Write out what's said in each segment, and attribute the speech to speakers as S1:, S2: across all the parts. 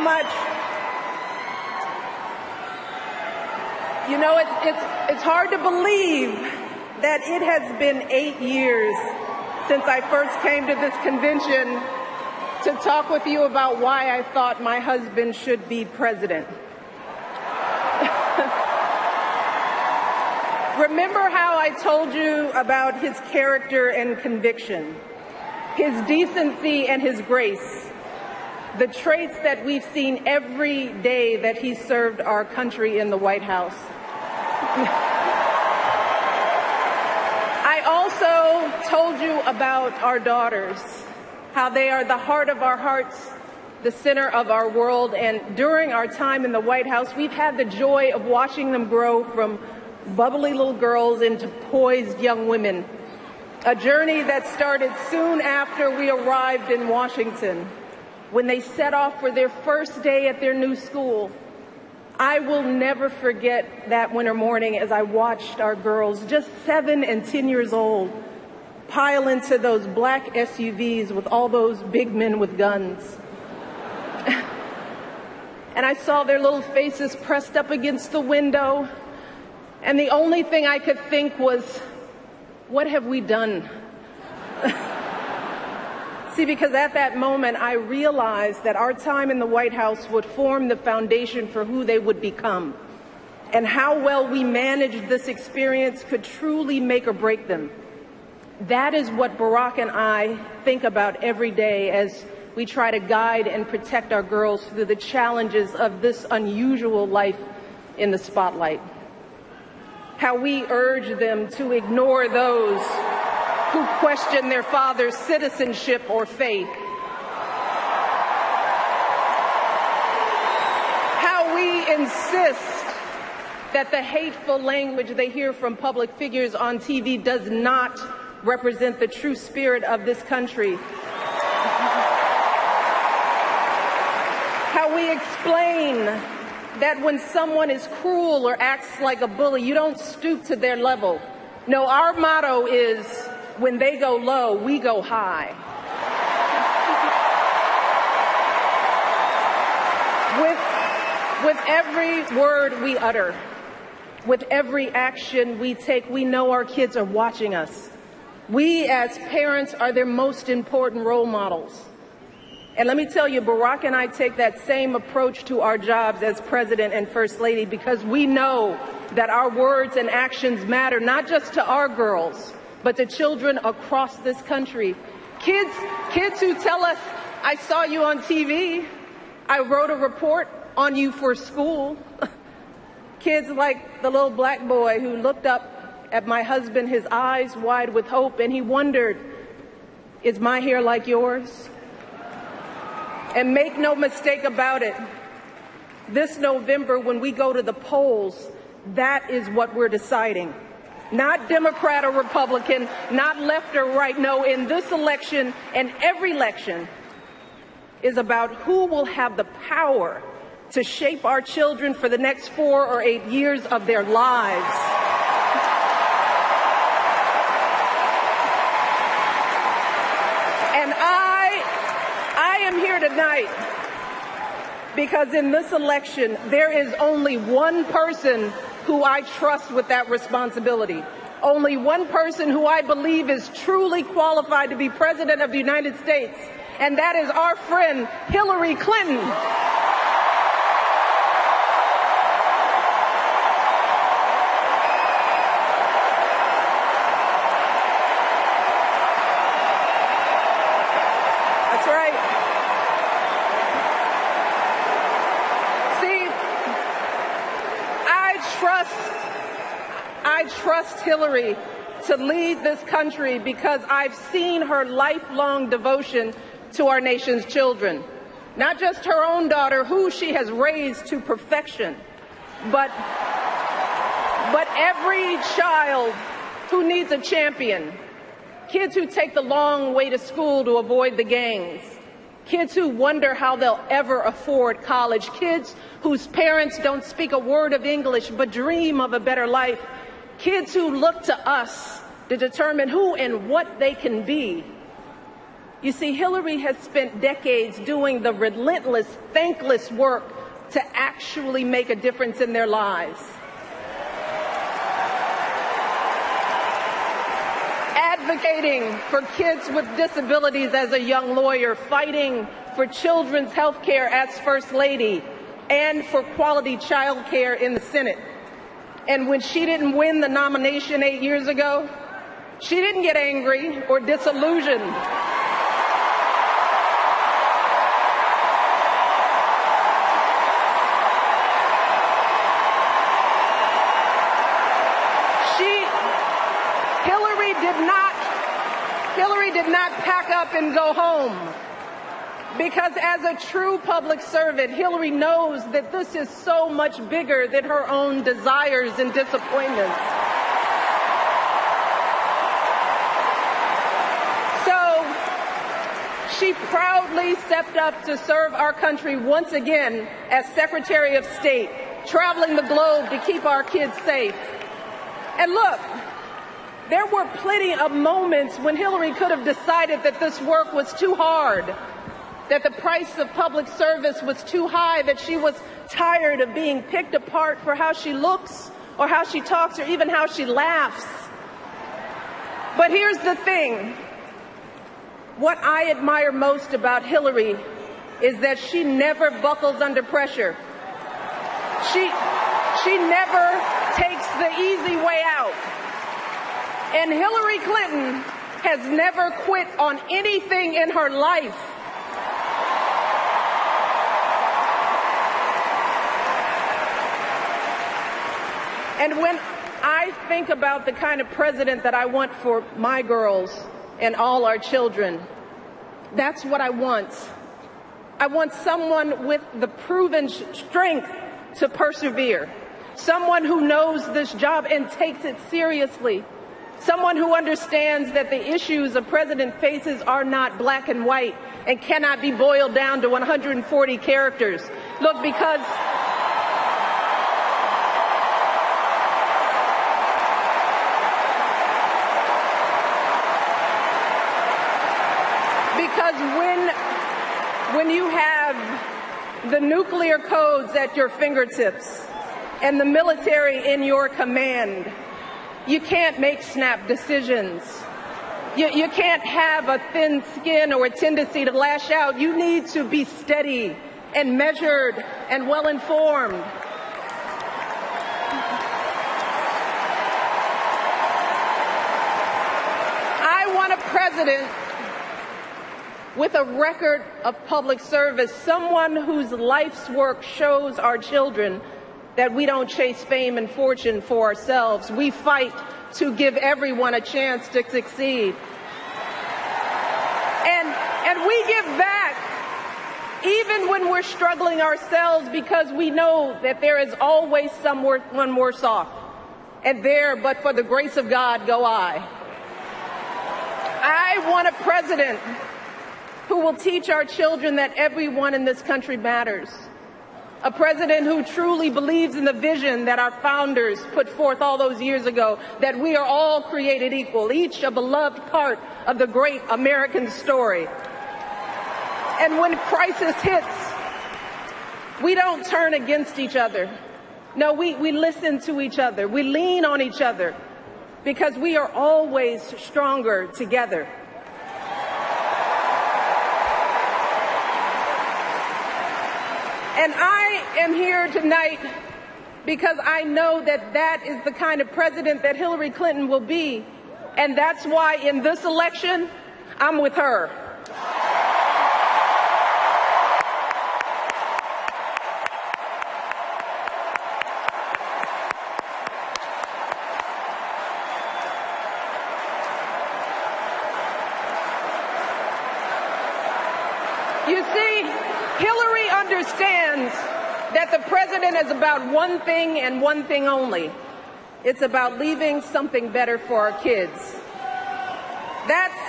S1: much. You know, it's hard to believe that it has been 8 years since I first came to this convention to talk with you about why I thought my husband should be president. Remember how I told you about his character and conviction, his decency and his grace, the traits that we've seen every day that he served our country in the White House. I also told you about our daughters, how they are the heart of our hearts, the center of our world, and during our time in the White House, we've had the joy of watching them grow from bubbly little girls into poised young women, a journey that started soon after we arrived in Washington, when they set off for their first day at their new school. I will never forget that winter morning as I watched our girls, just 7 and 10 years old, pile into those black SUVs with all those big men with guns. And I saw their little faces pressed up against the window, and the only thing I could think was, what have we done? See, because at that moment, I realized that our time in the White House would form the foundation for who they would become, and how well we managed this experience could truly make or break them. That is what Barack and I think about every day as we try to guide and protect our girls through the challenges of this unusual life in the spotlight. How we urge them to ignore those who question their father's citizenship or faith. How we insist that the hateful language they hear from public figures on TV does not represent the true spirit of this country. How we explain that when someone is cruel or acts like a bully, you don't stoop to their level. No, our motto is, when they go low, we go high. With every word we utter, with every action we take, we know our kids are watching us. We as parents are their most important role models. And let me tell you, Barack and I take that same approach to our jobs as President and First Lady, because we know that our words and actions matter, not just to our girls, but to children across this country. Kids who tell us, I saw you on TV, I wrote a report on you for school. Kids like the little black boy who looked up at my husband, his eyes wide with hope, and he wondered, is my hair like yours? And make no mistake about it, this November when we go to the polls, that is what we're deciding. Not Democrat or Republican, not left or right. No, in this election and every election is about who will have the power to shape our children for the next 4 or 8 years of their lives. And I am here tonight because in this election, there is only one person who I trust with that responsibility. Only one person who I believe is truly qualified to be President of the United States, and that is our friend Hillary Clinton. That's right. See, I trust Hillary to lead this country because I've seen her lifelong devotion to our nation's children. Not just her own daughter, who she has raised to perfection, but every child who needs a champion. Kids who take the long way to school to avoid the gangs. Kids who wonder how they'll ever afford college. Kids whose parents don't speak a word of English but dream of a better life. Kids who look to us to determine who and what they can be. You see, Hillary has spent decades doing the relentless, thankless work to actually make a difference in their lives. Advocating for kids with disabilities as a young lawyer, fighting for children's health care as First Lady, and for quality child care in the Senate. And when she didn't win the nomination 8 years ago, she didn't get angry or disillusioned. Hillary did not pack up and go home, because as a true public servant, Hillary knows that this is so much bigger than her own desires and disappointments. So she proudly stepped up to serve our country once again as Secretary of State, traveling the globe to keep our kids safe. And look, there were plenty of moments when Hillary could have decided that this work was too hard, that the price of public service was too high, that she was tired of being picked apart for how she looks or how she talks or even how she laughs. But here's the thing. What I admire most about Hillary is that she never buckles under pressure. She never takes the easy way out. And Hillary Clinton has never quit on anything in her life. And when I think about the kind of president that I want for my girls and all our children, that's what I want. I want someone with the proven strength to persevere, someone who knows this job and takes it seriously, someone who understands that the issues a president faces are not black and white and cannot be boiled down to 140 characters. Look, because when you have the nuclear codes at your fingertips and the military in your command, you can't make snap decisions. You can't have a thin skin or a tendency to lash out. You need to be steady and measured and well-informed. I want a president with a record of public service, someone whose life's work shows our children that we don't chase fame and fortune for ourselves. We fight to give everyone a chance to succeed. And we give back even when we're struggling ourselves, because we know that there is always someone worse off. And there, but for the grace of God, go I. I want a president who will teach our children that everyone in this country matters. A president who truly believes in the vision that our founders put forth all those years ago, that we are all created equal, each a beloved part of the great American story. And when crisis hits, we don't turn against each other. No, we listen to each other. We lean on each other, because we are always stronger together. And I am here tonight because I know that that is the kind of president that Hillary Clinton will be. And that's why in this election, I'm with her. You see, Hillary understands that the president is about one thing and one thing only. It's about leaving something better for our kids. That's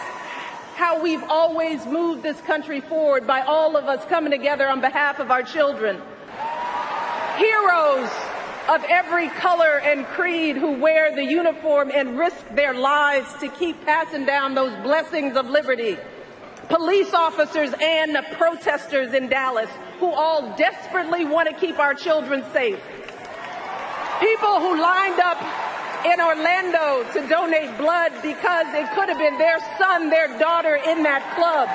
S1: how we've always moved this country forward, by all of us coming together on behalf of our children. Heroes of every color and creed who wear the uniform and risk their lives to keep passing down those blessings of liberty. police officers and protesters in Dallas who all desperately want to keep our children safe, people who lined up in Orlando to donate blood because it could have been their son, their daughter in that club.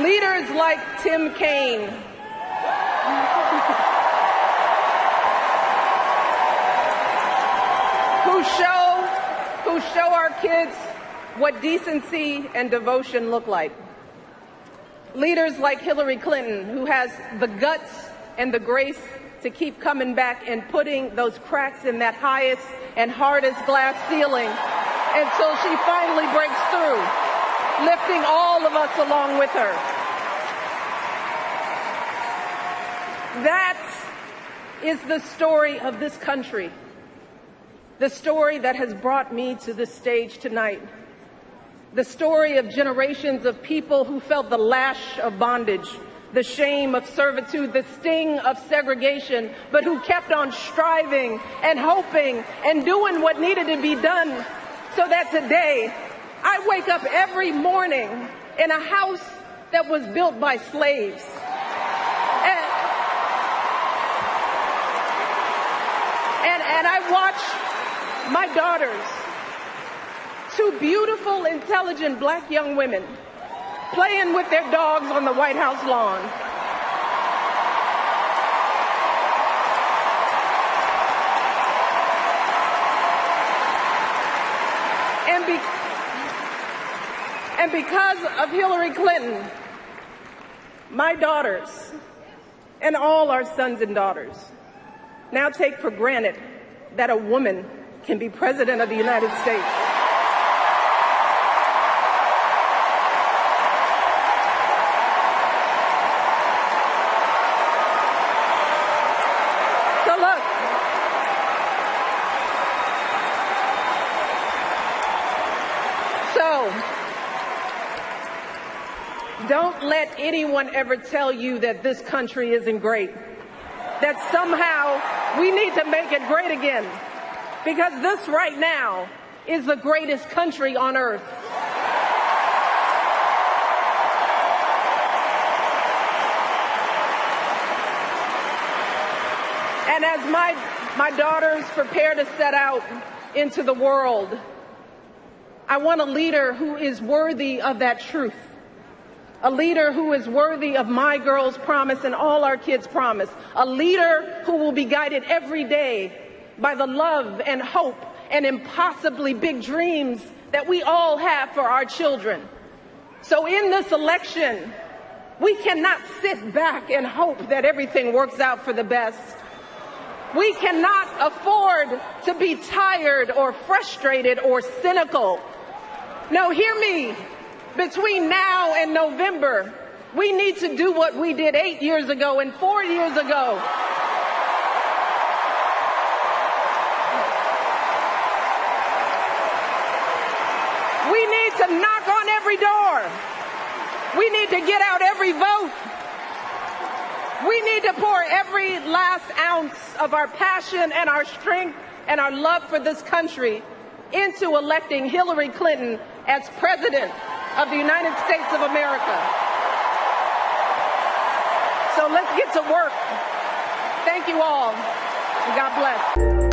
S1: Leaders like Tim Kaine, who show our kids what decency and devotion look like. Leaders like Hillary Clinton, who has the guts and the grace to keep coming back and putting those cracks in that highest and hardest glass ceiling until she finally breaks through, lifting all of us along with her. That is the story of this country, the story that has brought me to this stage tonight, the story of generations of people who felt the lash of bondage, the shame of servitude, the sting of segregation, but who kept on striving and hoping and doing what needed to be done so that today I wake up every morning in a house that was built by slaves. And I watch my daughters, two beautiful, intelligent black young women, playing with their dogs on the White House lawn. And because of Hillary Clinton, my daughters and all our sons and daughters now take for granted that a woman can be president of the United States. So look, don't let anyone ever tell you that this country isn't great, that somehow we need to make it great again, because this right now is the greatest country on earth. And as my daughters prepare to set out into the world, I want a leader who is worthy of that truth. A leader who is worthy of my girls' promise and all our kids' promise. A leader who will be guided every day by the love and hope and impossibly big dreams that we all have for our children. So in this election, we cannot sit back and hope that everything works out for the best. We cannot afford to be tired or frustrated or cynical. No, hear me. Between now and November, we need to do what we did 8 years ago and 4 years ago. We need to knock on every door. We need to get out every vote. We need to pour every last ounce of our passion and our strength and our love for this country into electing Hillary Clinton as President of the United States of America. So let's get to work. Thank you all, and God bless.